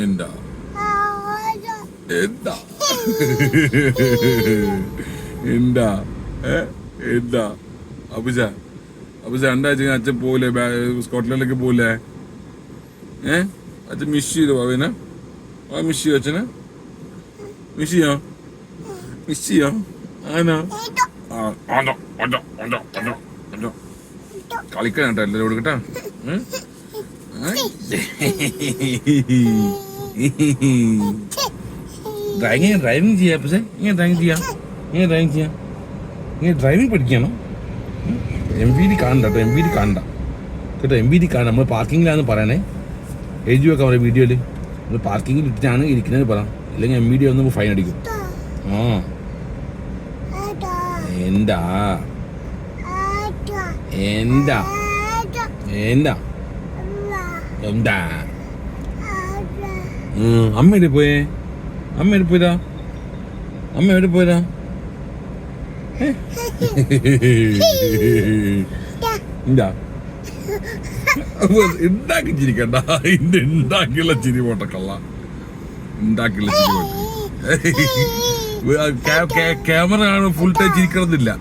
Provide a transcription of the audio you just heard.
എന്താ എന്താ എന്താ എന്താ അബുജ അബുജ രണ്ടാഴ്ച അച്ഛൻ പോലെ സ്കോട്ട്ലൻഡിലേക്ക് പോലെ അച്ഛൻ മിസ് ചെയ്തു അവനെ മിസ് ചെയ്യോ അച്ഛനെ മിസ് ചെയ്യോ മിസ് ചെയ്യോ ആണോ കളിക്കണം കേട്ടോ എല്ലാവരും കൊടുക്കട്ടാ ഡ്രൈവിംഗ് ചെയ്യാം പക്ഷേ ഇങ്ങനെ ഡ്രൈവിംഗ് ചെയ്യാം ഇങ്ങനെ ഡ്രൈവിംഗ് പഠിക്കണം MVD കാണണ്ട കേട്ടോ MVD കാണണ്ട കേട്ടോ MVD കാണണ്ട നമ്മൾ പാർക്കിങ്ങിലാന്ന് പറയണേ എഴുതി വെക്കാം നമ്മുടെ വീഡിയോയിൽ നമ്മൾ പാർക്കിങ്ങിൽ ഇട്ടിട്ടാണ് ഇരിക്കുന്നത് പറയാം ഇല്ലെങ്കിൽ MVD വന്ന് ഫൈൻ അടിക്കും എന്താ എന്താ എന്താ എന്താ അമ്മ എവിടെ പോയേ അമ്മ എവിടെ പോയതാ അമ്മ എവിടെ പോയതാ എന്താ ഉണ്ടാക്കി ചിരിക്കണ്ട ഇന്റെ ഉണ്ടാക്കിയുള്ള ചിരി പോട്ടക്കള്ള ഉണ്ടാക്കിയുള്ള ചിരി പോട്ടെ ക്യാമറ ആണ് ഫുൾ ടൈം ചിരിക്കണമെന്നില്ല